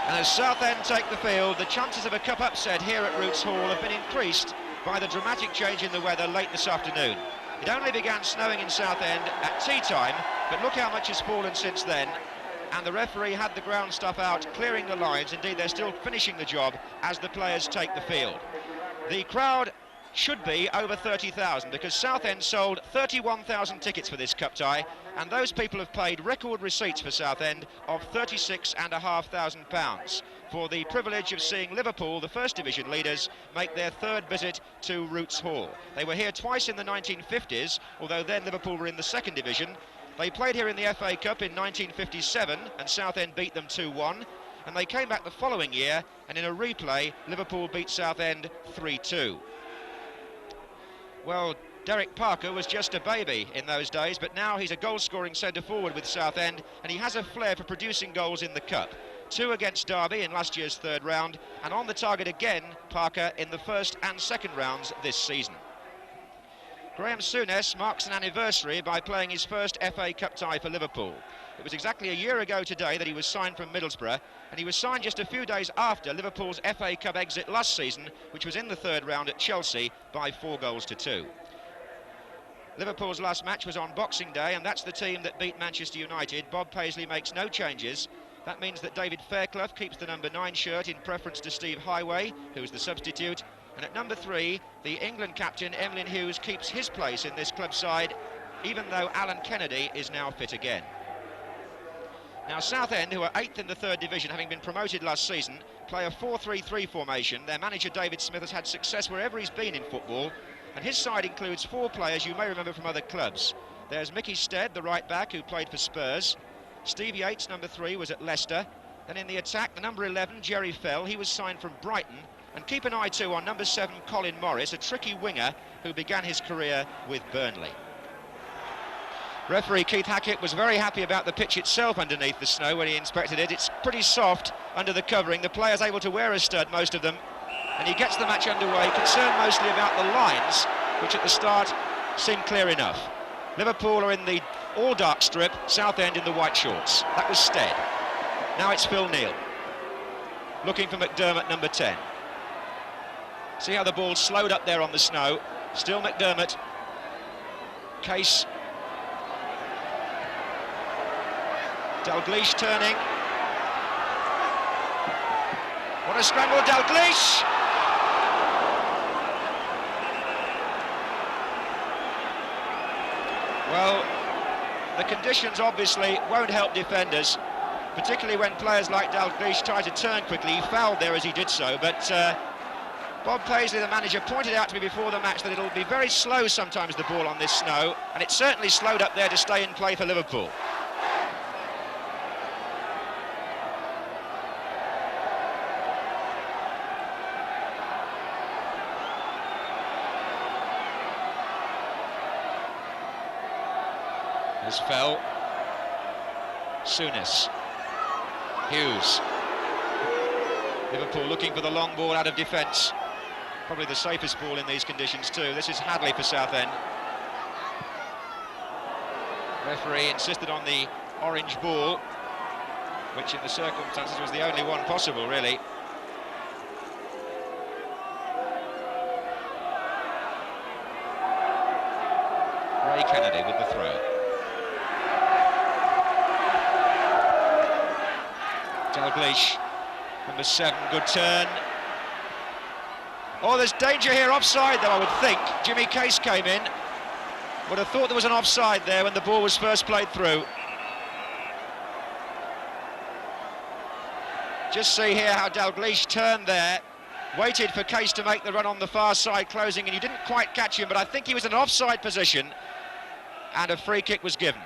And as Southend take the field, the chances of a cup upset here at Roots Hall have been increased by the dramatic change in the weather late this afternoon. It only began snowing in Southend at tea time, but look how much has fallen since then. And the referee had the ground stuff out, clearing the lines. Indeed, they're still finishing the job as the players take the field. The crowd should be over 30,000 because Southend sold 31,000 tickets for this cup tie, and those people have paid record receipts for Southend of £36,500 for the privilege of seeing Liverpool, the First Division leaders, make their third visit to Roots Hall. They were here twice in the 1950s, although then Liverpool were in the Second Division. They played here in the FA Cup in 1957 and Southend beat them 2-1, and they came back the following year, and in a replay Liverpool beat Southend 3-2. Well, Derek Parker was just a baby in those days, but now he's a goal-scoring centre-forward with Southend, and he has a flair for producing goals in the Cup. 2 against Derby in last year's third round, and on the target again, Parker, in the first and second rounds this season. Graham Souness marks an anniversary by playing his first FA Cup tie for Liverpool. It was exactly a year ago today that he was signed from Middlesbrough, and he was signed just a few days after Liverpool's FA Cup exit last season, which was in the third round at Chelsea by 4-2. Liverpool's last match was on Boxing Day, and that's the team that beat Manchester United. Bob Paisley makes no changes. That means that David Fairclough keeps the number 9 shirt in preference to Steve Highway, who's the substitute. And at number 3, the England captain, Emlyn Hughes, keeps his place in this club side, even though Alan Kennedy is now fit again. Now Southend, who are 8th in the third division, having been promoted last season, play a 4-3-3 formation. Their manager David Smith has had success wherever he's been in football, and his side includes 4 players you may remember from other clubs. There's Mickey Stead, the right back, who played for Spurs. Steve Yates, number 3, was at Leicester. Then in the attack, the number 11, Jerry Fell, he was signed from Brighton. And keep an eye too on number 7, Colin Morris, a tricky winger who began his career with Burnley. Referee Keith Hackett was very happy about the pitch itself underneath the snow when he inspected it. It's pretty soft under the covering. The players able to wear a stud, most of them. And he gets the match underway, concerned mostly about the lines, which at the start seemed clear enough. Liverpool are in the all-dark strip, Southend in the white shorts. That was Stead. Now it's Phil Neal, looking for McDermott, number 10. See how the ball's slowed up there on the snow. Still McDermott. Case. Dalglish turning. What a scramble, Dalglish! Well, the conditions obviously won't help defenders, particularly when players like Dalglish try to turn quickly. He fouled there as he did so, but Bob Paisley, the manager, pointed out to me before the match that it'll be very slow sometimes, the ball on this snow, and it certainly slowed up there to stay in play for Liverpool. As Fell, Souness, Hughes. Liverpool looking for the long ball out of defence. Probably the safest ball in these conditions too. This is Hadley for Southend. Referee insisted on the orange ball, which in the circumstances was the only one possible, really. Ray Kennedy with the throw. Dalglish, number 7, good turn. Oh, there's danger here, offside though, I would think. Jimmy Case came in. Would have thought there was an offside there when the ball was first played through. Just see here how Dalglish turned there, waited for Case to make the run on the far side, closing, and he didn't quite catch him, but I think he was in an offside position, and a free kick was given.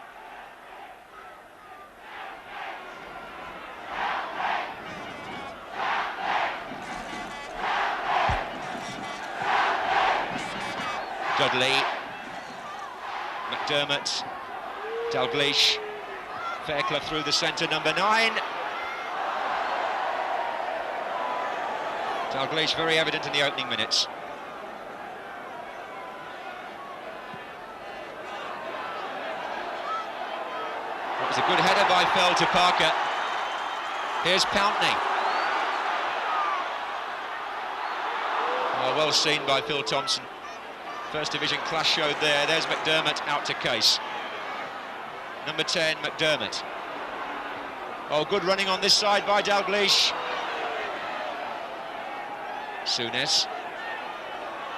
Dudley, McDermott, Dalglish, Fairclough through the centre, number 9. Dalglish very evident in the opening minutes. That was a good header by Fell to Parker. Here's Pountney. well seen by Phil Thompson. First division class showed there. There's McDermott out to Case. Number 10, McDermott. Oh, good running on this side by Dalglish. Souness.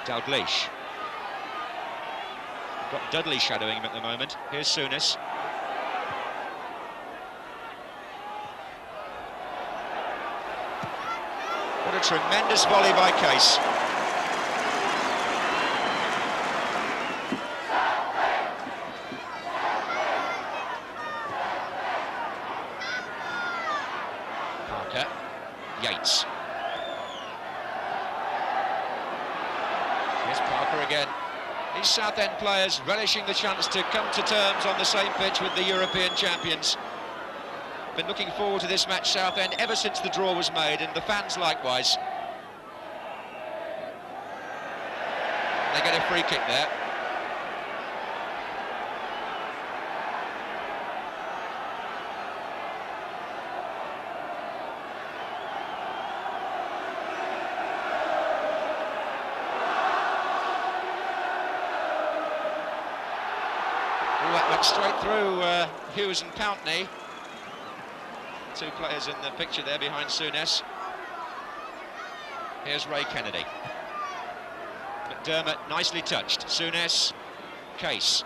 Dalglish. Got Dudley shadowing him at the moment. Here's Souness. What a tremendous volley by Case. Parker. Yates. Here's Parker again. These Southend players relishing the chance to come to terms on the same pitch with the European champions. Been looking forward to this match, Southend, ever since the draw was made, and the fans likewise. They get a free kick there. That went straight through Hughes and Pountney. Two players in the picture there behind Souness. Here's Ray Kennedy. McDermott nicely touched. Souness, Case.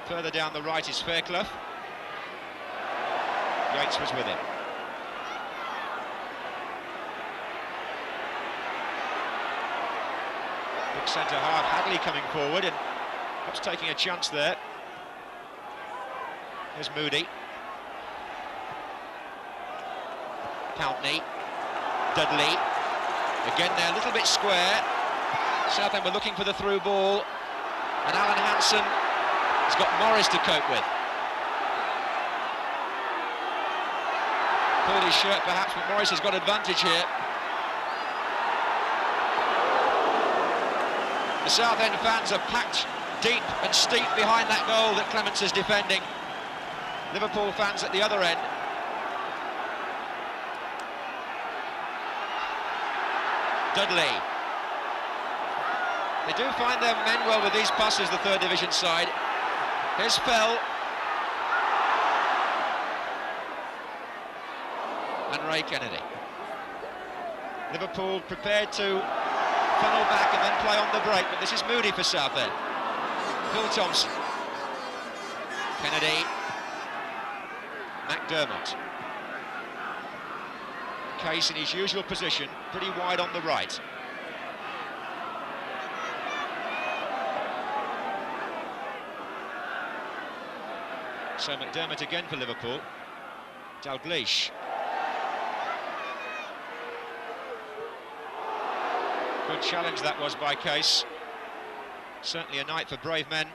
Further down the right is Fairclough. Yates was with him. Big centre half, Hadley coming forward and perhaps taking a chance there. Here's Moody. Pountney. Dudley. Again there, a little bit square. Southend were looking for the through ball. And Alan Hansen has got Morris to cope with. Pulled his shirt perhaps, but Morris has got advantage here. The Southend fans are packed deep and steep behind that goal that Clements is defending. Liverpool fans at the other end. Dudley. They do find their men well with these passes, the third division side. Here's Fell. And Ray Kennedy. Liverpool prepared to funnel back and then play on the break, but this is Moody for Southend. Phil Thompson. Kennedy. McDermott. Case in his usual position, pretty wide on the right. So McDermott again for Liverpool. Dalglish. Good challenge that was by Case. Certainly a night for brave men.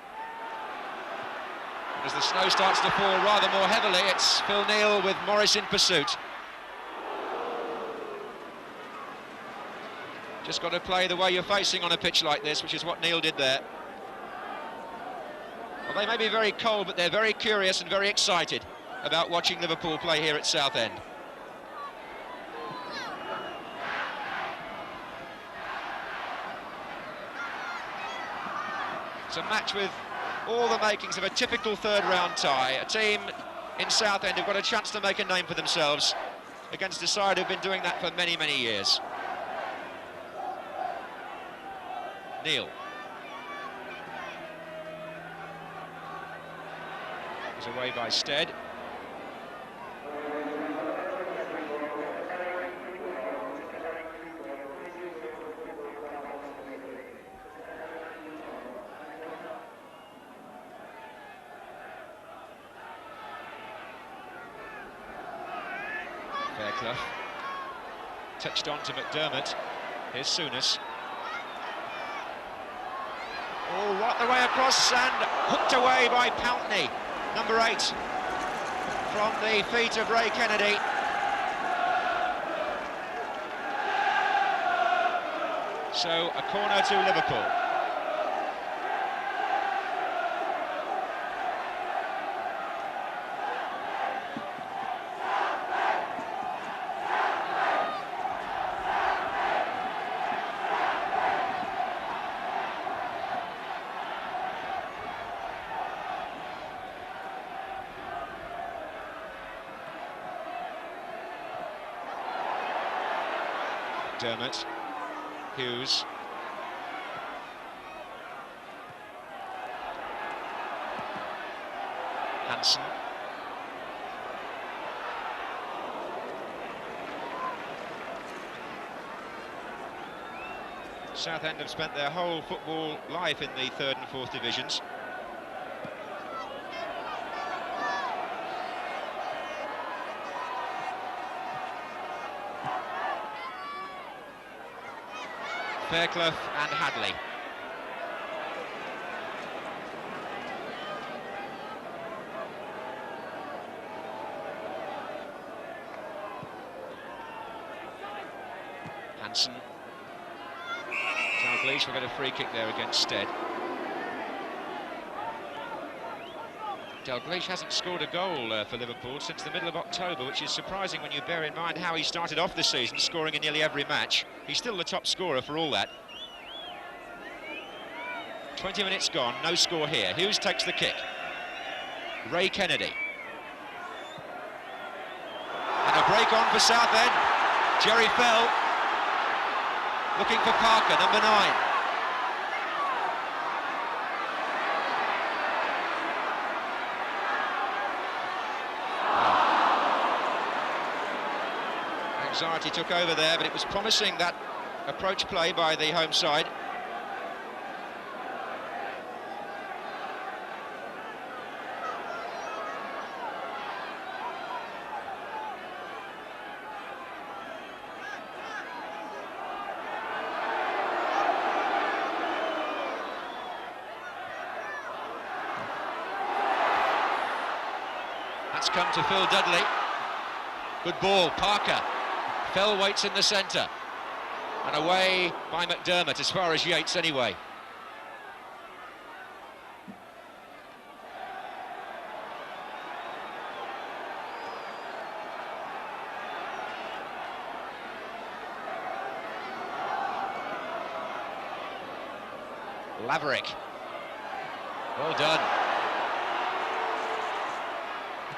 As the snow starts to fall rather more heavily, it's Phil Neal with Morris in pursuit. Just got to play the way you're facing on a pitch like this, which is what Neal did there. Well, they may be very cold, but they're very curious and very excited about watching Liverpool play here at Southend. It's a match with all the makings of a typical third-round tie. A team in Southend who've got a chance to make a name for themselves against a side who've been doing that for many, many years. Neal. He's away by Stead. Fairclough. Touched on to McDermott. Here's Souness. Oh, right the way across and hooked away by Pountney, number 8, from the feet of Ray Kennedy. So a corner to Liverpool. McDermott. Hughes. Hansen. Southend have spent their whole football life in the third and fourth divisions. Fairclough and Hadley. Hansen. Dalglish will get a free kick there against Stead. Dalglish hasn't scored a goal for Liverpool since the middle of October, which is surprising when you bear in mind how he started off the season, scoring in nearly every match. He's still the top scorer for all that. 20 minutes gone, no score here. Hughes takes the kick. Ray Kennedy. And a break on for Southend. Jerry Fell looking for Parker, number 9. Anxiety took over there, but it was promising, that approach play by the home side. That's come to Phil Dudley. Good ball, Parker. Fell waits in the centre. And away by McDermott, as far as Yates anyway. Laverick. Well done.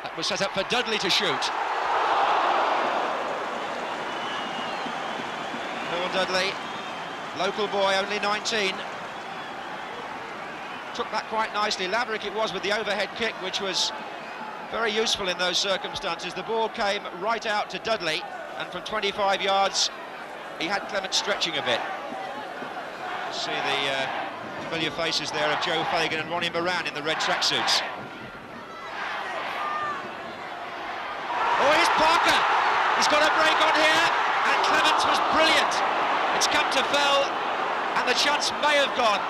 That was set up for Dudley to shoot. Phil Dudley, local boy, only 19. Took that quite nicely. Laverick it was with the overhead kick, which was very useful in those circumstances. The ball came right out to Dudley, and from 25 yards, he had Clement stretching a bit. See the familiar faces there of Joe Fagan and Ronnie Moran in the red tracksuits. Oh, here's Parker. He's got a break on here, and Clements was brilliant. It's come to Fell, and the chance may have gone.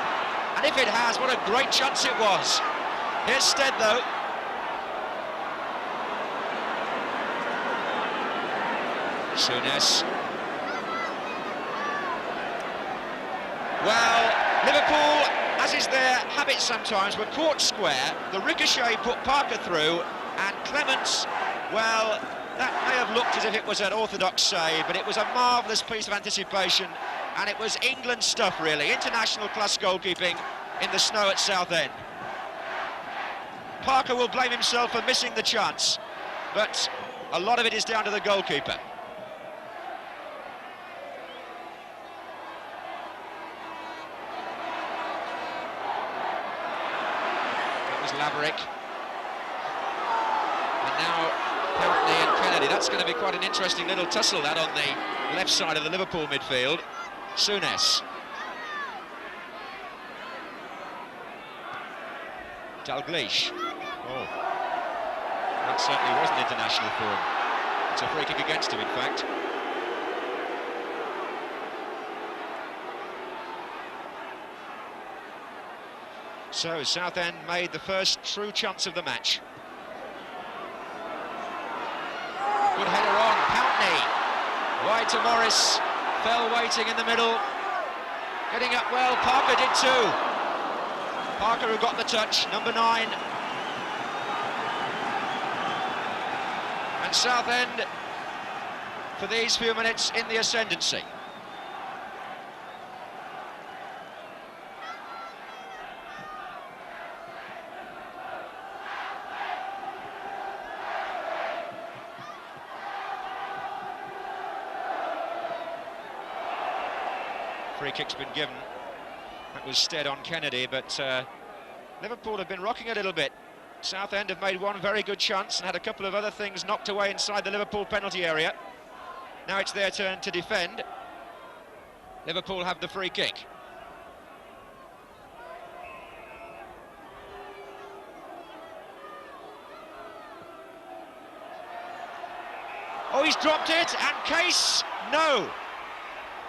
And if it has, what a great chance it was. Here's Stead, though. Souness. Well, Liverpool, as is their habit sometimes, were caught square. The ricochet put Parker through, and Clements, well, that may have looked as if it was an orthodox save, but it was a marvellous piece of anticipation, and it was England stuff, really. International class goalkeeping in the snow at Southend. Parker will blame himself for missing the chance, but a lot of it is down to the goalkeeper. That was Laverick. And now Pountney and Kennedy. That's going to be quite an interesting little tussle, that, on the left side of the Liverpool midfield. Souness. Dalglish. Oh, that certainly wasn't international form. It's a free kick against him, in fact. So Southend made the first true chance of the match. Good header on, Pountney. Wide to Morris. Fell waiting in the middle. Getting up well, Parker did too. Parker who got the touch, number 9. And Southend, for these few minutes, in the ascendancy. free kick's been given. That was Stead on Kennedy, but Liverpool have been rocking a little bit. Southend have made one very good chance and had a couple of other things knocked away inside the Liverpool penalty area. Now it's their turn to defend. Liverpool have the free kick. Oh, he's dropped it, and Case, no!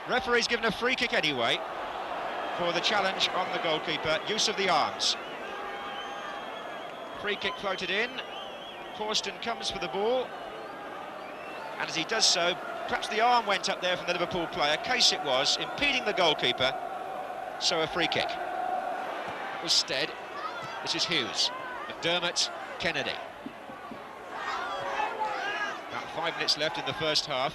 Referee's given a free kick anyway for the challenge on the goalkeeper, use of the arms. Free kick floated in, Corsten comes for the ball, and as he does so, perhaps the arm went up there from the Liverpool player, Case it was, impeding the goalkeeper, so a free kick. That was Stead, this is Hughes, McDermott, Kennedy. About 5 minutes left in the first half.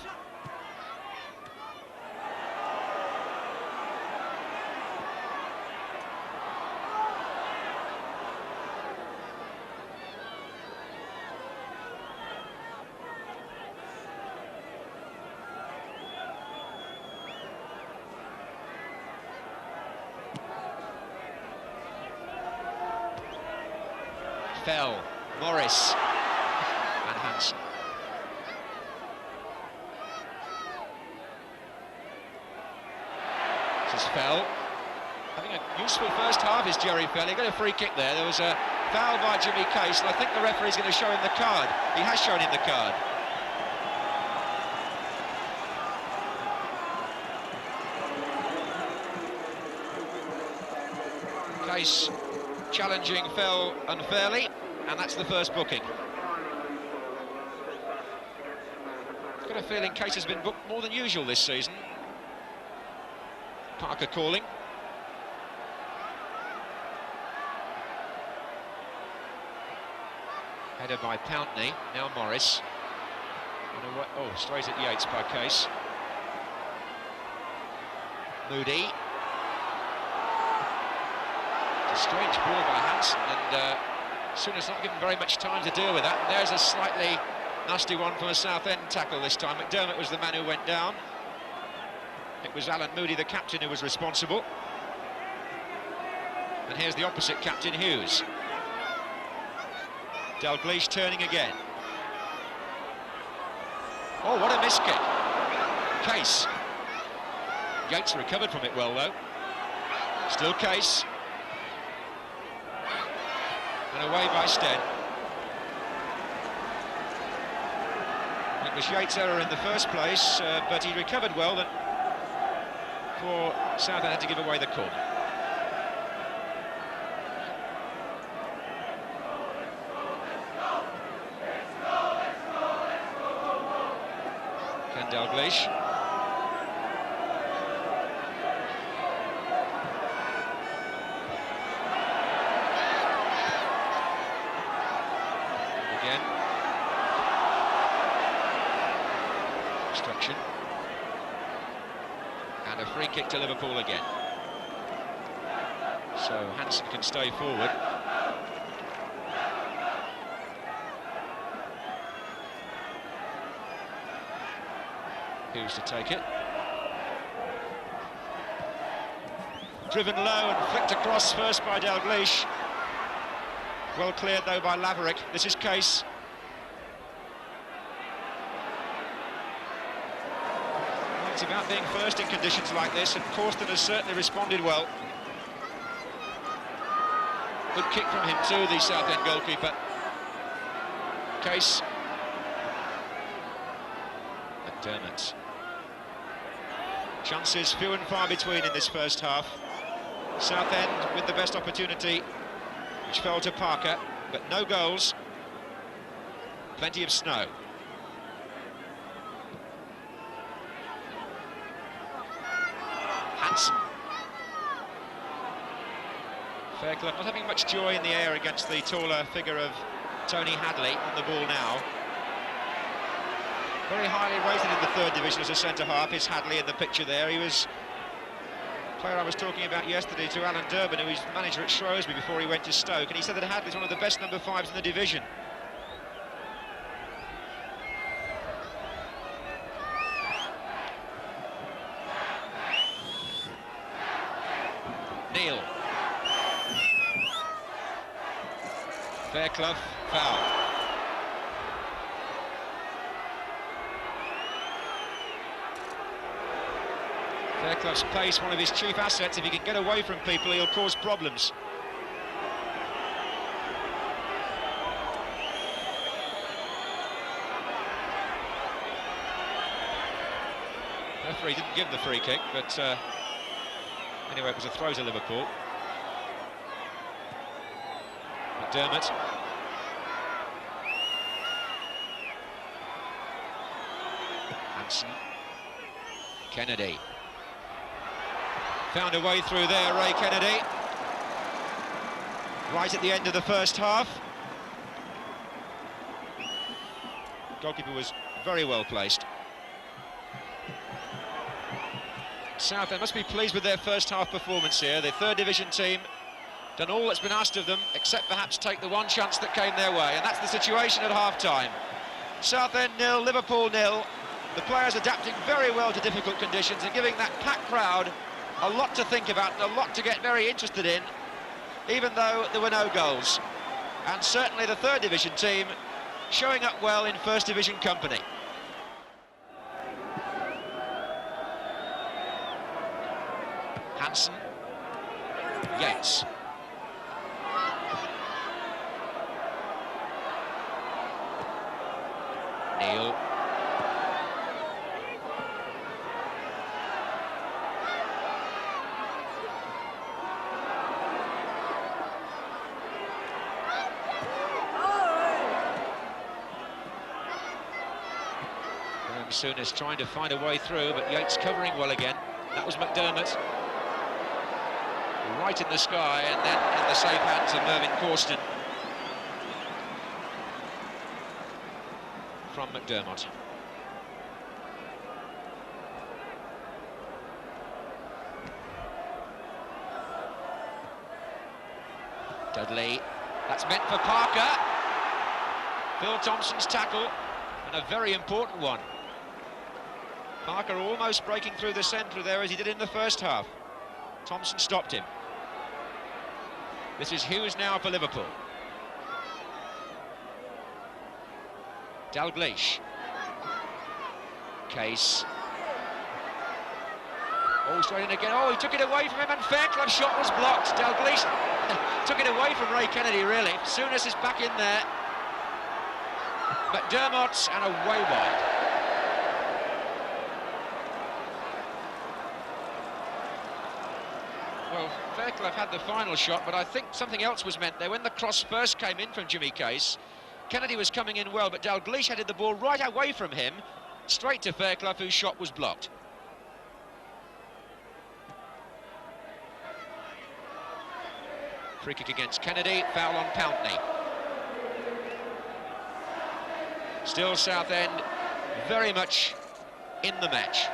Fell, Morris, and Hansen. This is Fell. Having a useful first half is Jerry Fell. He got a free kick there. There was a foul by Jimmy Case, and I think the referee's going to show him the card. He has shown him the card. Case challenging Fell unfairly, and that's the first booking. I've got a feeling Case has been booked more than usual this season. Parker calling. Header by Pountney, now Morris. Oh, straight at Yates by Case. Moody. It's a strange ball by Hansen, and Souness not given very much time to deal with that. And there's a slightly nasty one from a Southend tackle this time. McDermott was the man who went down. It was Alan Moody, the captain, who was responsible. And here's the opposite captain, Hughes. Dalglish turning again. Oh, what a miss kick. Case. Yates recovered from it well, though. Still Case. And away by Stead. It was Yates' error in the first place, but he recovered well, and for Southend had to give away the corner. Ken Dalglish. Again. Obstruction. And a free kick to Liverpool again. So Hansen can stay forward. Hughes to take it. Driven low and flicked across first by Dalglish. Well cleared though by Laverick. This is Case. It's about being first in conditions like this, and Corsten has certainly responded well. Good kick from him too, the Southend goalkeeper. Case. McDermott. Chances few and far between in this first half. Southend with the best opportunity, which fell to Parker, but no goals. Plenty of snow. Hansen. Fairclough not having much joy in the air against the taller figure of Tony Hadley on the ball now. Very highly rated in the third division as a centre-half is Hadley in the picture there. He was a player I was talking about yesterday to Alan Durbin, who was manager at Shrewsbury before he went to Stoke, and he said that Hadley's one of the best number 5s in the division. Fairclough, foul. Fairclough's pace, one of his chief assets. If he can get away from people, he'll cause problems. The referee didn't give the free kick, but anyway, it was a throw to Liverpool. McDermott. Hansen. Kennedy. Found a way through there, Ray Kennedy. Right at the end of the first half. Goalkeeper was very well placed. Southend must be pleased with their first half performance here. The third division team done all that's been asked of them, except perhaps take the one chance that came their way, and that's the situation at half-time. Southend 0, Liverpool 0. The players adapting very well to difficult conditions and giving that packed crowd a lot to think about and a lot to get very interested in, even though there were no goals. And certainly the third division team showing up well in first division company. Hansen. Yates. Neil. Souness trying to find a way through, but Yates covering well again. That was McDermott. Right in the sky, and then in the safe hands of Mervyn Corsten. From McDermott. Dudley. That's meant for Parker. Phil Thompson's tackle, and a very important one. Parker almost breaking through the centre there as he did in the first half. Thompson stopped him. This is Hughes now for Liverpool. Dalglish. Case. Oh, straight in again. Oh, he took it away from him, and Fairclough's shot was blocked. Dalglish took it away from Ray Kennedy, really. Souness is back in there. McDermott, and away wide. Well, Fairclough had the final shot, but I think something else was meant there. When the cross first came in from Jimmy Case, Kennedy was coming in well, but Dalglish headed the ball right away from him, straight to Fairclough, whose shot was blocked. Free kick against Kennedy, foul on Pountney. Still Southend very much in the match.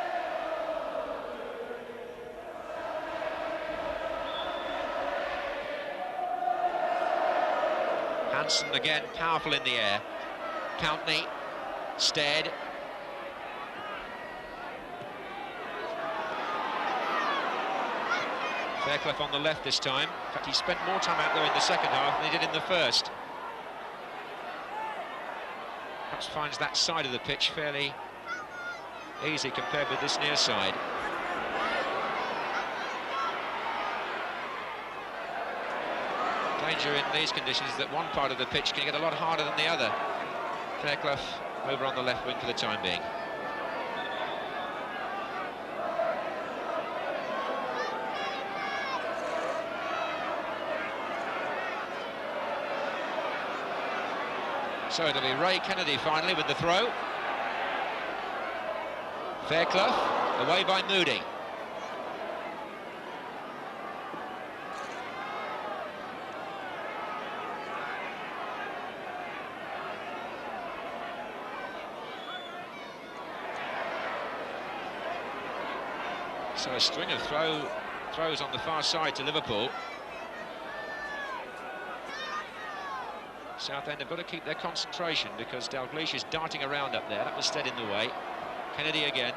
Hansen again, powerful in the air. Pountney, Stead. Fairclough on the left this time. In fact, he spent more time out there in the second half than he did in the first. Perhaps finds that side of the pitch fairly easy compared with this near side. Danger in these conditions is that one part of the pitch can get a lot harder than the other. Fairclough over on the left wing for the time being. So it'll be Ray Kennedy finally with the throw. Fairclough, away by Moody. So a string of throws on the far side to Liverpool. Southend have got to keep their concentration because Dalglish is darting around up there. That was Stead in the way. Kennedy again.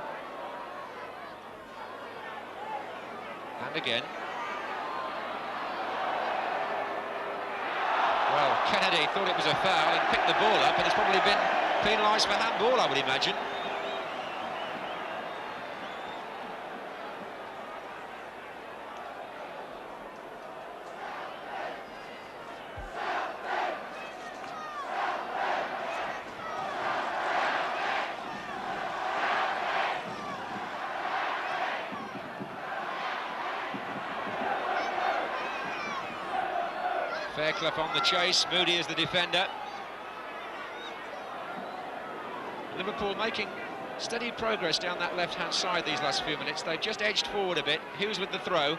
And again. Well, Kennedy thought it was a foul and picked the ball up, and has probably been penalised for handball, I would imagine. Fairclough on the chase, Moody is the defender. Liverpool making steady progress down that left-hand side these last few minutes. They've just edged forward a bit. Hughes with the throw.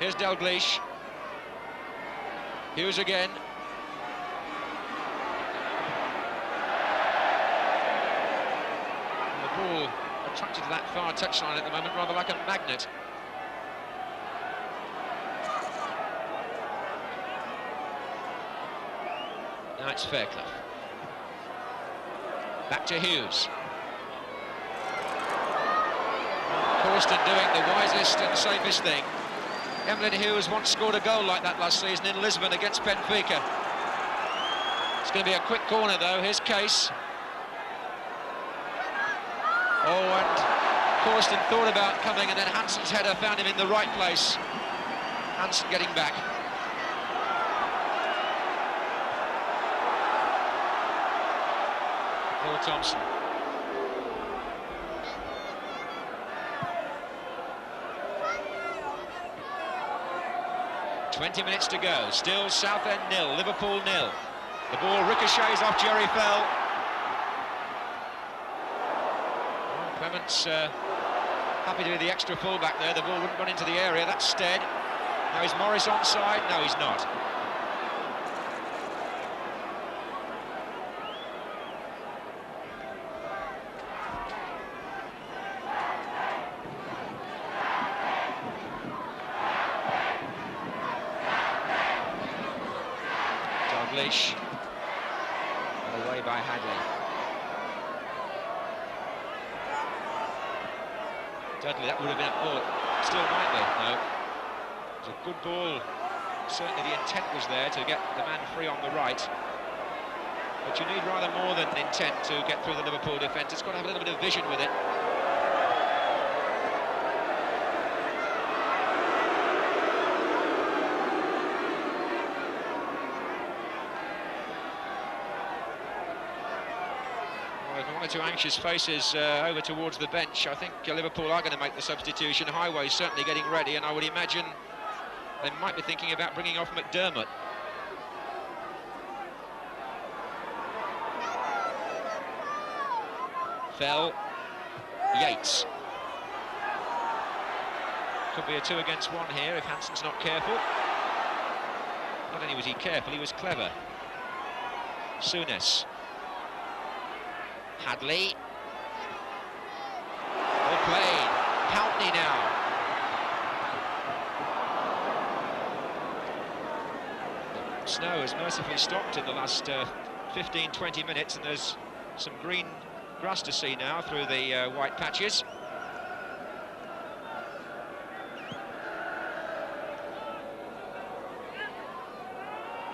Here's Dalglish. Hughes again. And the ball attracted to that far touchline at the moment, rather like a magnet. Now it's Fairclough. Back to Hughes. Corsten doing the wisest and safest thing. Emlyn Hughes once scored a goal like that last season in Lisbon against Benfica. It's going to be a quick corner though, here's Case. Oh, and Corsten thought about coming, and then Hansen's header found him in the right place. Hansen getting back. Paul Thompson. "20 minutes to go, still Southend 0, Liverpool 0. The ball ricochets off Jerry Fell. Well, Clement's happy to be the extra fullback there. The ball wouldn't run into the area, that's Stead. Now is Morris onside? No, he's not. Dalglish, away by Hadley. Dudley, that would have been a ball. Still might be, no. It was a good ball. Certainly the intent was there to get the man free on the right. But you need rather more than intent to get through the Liverpool defence. It's got to have a little bit of vision with it. One or two anxious faces over towards the bench. I think Liverpool are going to make the substitution. Highway's certainly getting ready, and I would imagine they might be thinking about bringing off McDermott. Fell. Yates. Could be a 2 against 1 here if Hansen's not careful. Not only was he careful, he was clever. Souness. Hadley. Well played. Pountney now. Snow has mercifully stopped in the last 15-20 minutes, and there's some green grass to see now through the white patches.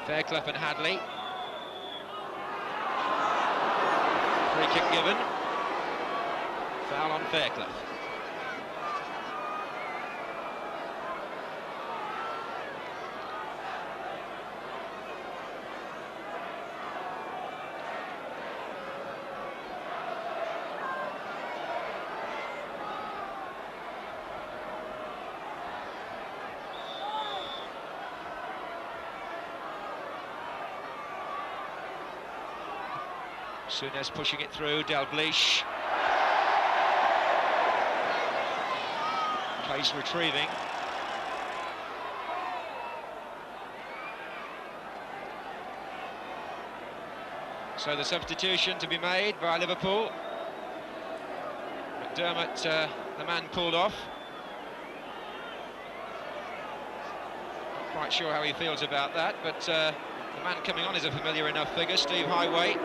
Fairclough and Hadley. Free kick given. Foul on Fairclough. Souness pushing it through, Dalglish. Case retrieving. So the substitution to be made by Liverpool. McDermott, the man pulled off. Not quite sure how he feels about that, but the man coming on is a familiar enough figure, Steve Highway.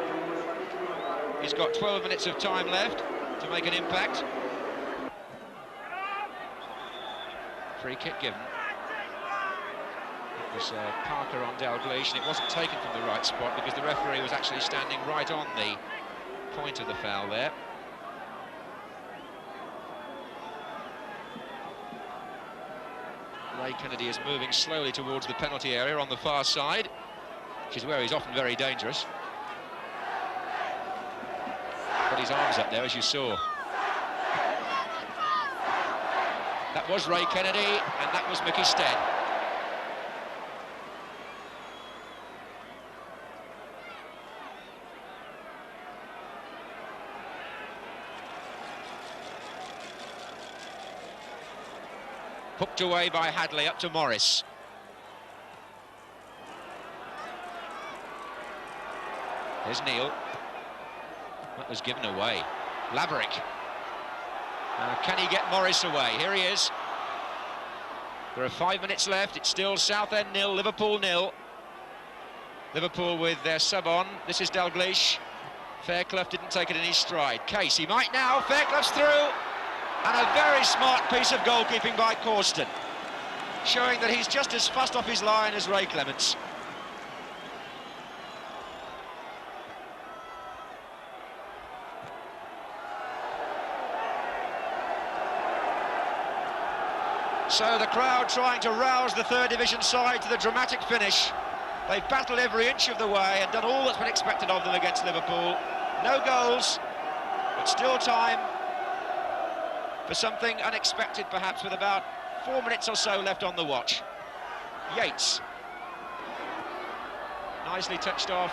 He's got 12 minutes of time left to make an impact. Free kick given. was Parker on Dalglish, and it wasn't taken from the right spot because the referee was actually standing right on the point of the foul there. Ray Kennedy is moving slowly towards the penalty area on the far side, which is where he's often very dangerous. Got his arms up there, as you saw. That was Ray Kennedy, and that was Mickey Stead. Hooked away by Hadley, up to Morris. There's Neil. That was given away. Laverick. Can he get Morris away? Here he is. There are 5 minutes left. It's still Southend 0, Liverpool 0. Liverpool with their sub on. This is Dalglish. Fairclough didn't take it in his stride. Case, he might now. Fairclough's through. And a very smart piece of goalkeeping by Corsten, showing that he's just as fast off his line as Ray Clements. So the crowd trying to rouse the third division side to the dramatic finish. They've battled every inch of the way and done all that's been expected of them against Liverpool. No goals, but still time for something unexpected, perhaps, with about 4 minutes or so left on the watch. Yates. Nicely touched off.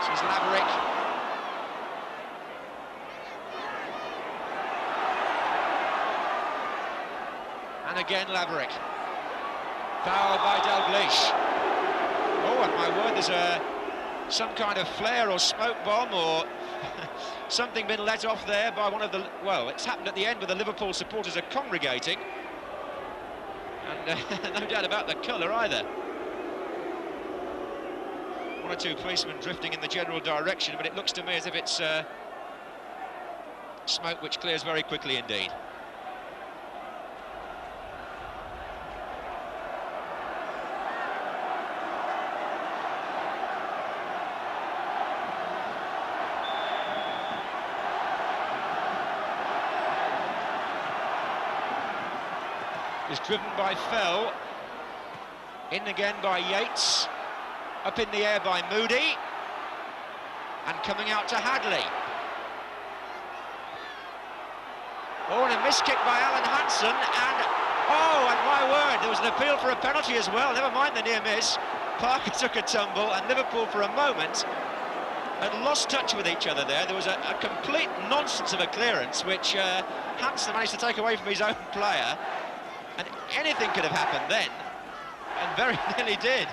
This is Laverick. And again Laverick. Fouled by Dalglish. Oh, and my word, there's some kind of flare or smoke bomb or something been let off there by one of the... Well, it's happened at the end where the Liverpool supporters are congregating. And no doubt about the colour either. One or two policemen drifting in the general direction, but it looks to me as if it's smoke which clears very quickly indeed. Is driven by Fell, in again by Yates, up in the air by Moody, and coming out to Hadley. Oh, and a miss kick by Alan Hansen, and oh, and my word, there was an appeal for a penalty as well, never mind the near miss. Parker took a tumble, and Liverpool for a moment had lost touch with each other there. There was a complete nonsense of a clearance, which Hansen managed to take away from his own player. And anything could have happened then, and very nearly did.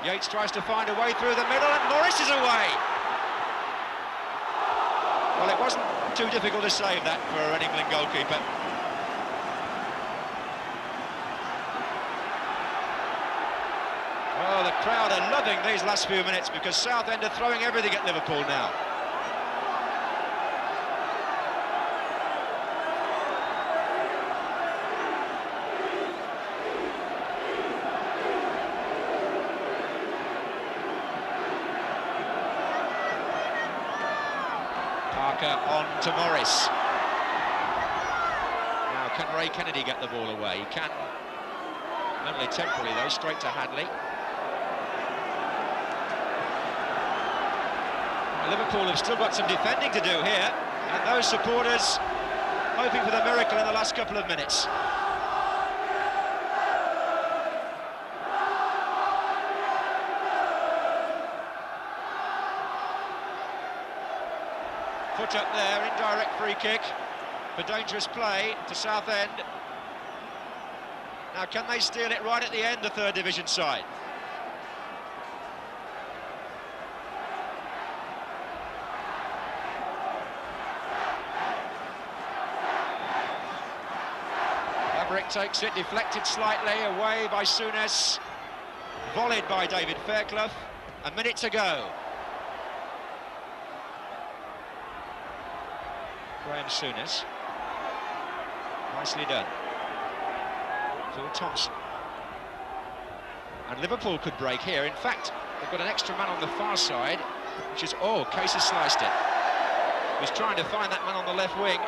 Yates tries to find a way through the middle, and Morris is away. Well, it wasn't too difficult to save that for an England goalkeeper. Well, the crowd are loving these last few minutes because Southend are throwing everything at Liverpool now. Parker on to Morris. Now, can Ray Kennedy get the ball away? He can, only temporarily though, straight to Hadley. Liverpool have still got some defending to do here, and those supporters hoping for the miracle in the last couple of minutes. Foot up there, indirect free kick for dangerous play to Southend. Now, can they steal it right at the end, the third division side? Takes it, deflected slightly, away by Souness, volleyed by David Fairclough. A minute to go. Graham Souness. Nicely done. Phil Thompson. And Liverpool could break here. In fact, they've got an extra man on the far side, which is, oh, Case has sliced it. He's trying to find that man on the left wing.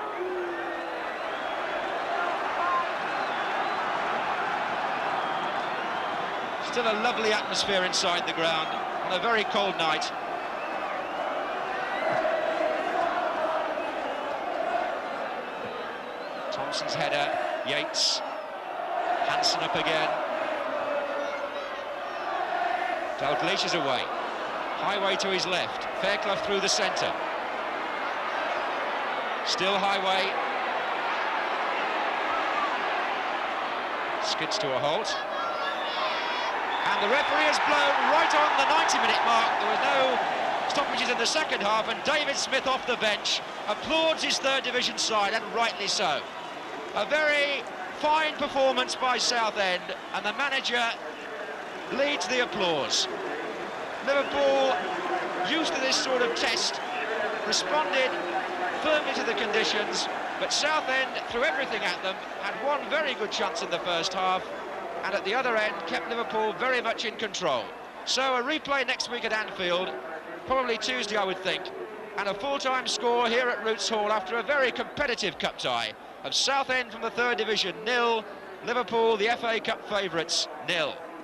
Still a lovely atmosphere inside the ground on a very cold night. Thompson's header, Yates, Hansen up again. Dalglish is away. Highway to his left, Fairclough through the centre. Still Highway. Skids to a halt. And the referee has blown right on the 90-minute mark. There were no stoppages in the second half, and David Smith off the bench applauds his third division side, and rightly so. A very fine performance by Southend, and the manager leads the applause. Liverpool, used to this sort of test, responded firmly to the conditions, but Southend threw everything at them, had one very good chance in the first half, and at the other end kept Liverpool very much in control. So a replay next week at Anfield, probably Tuesday I would think, and a full-time score here at Roots Hall after a very competitive cup tie of Southend from the third division 0, Liverpool, the FA Cup favourites 0.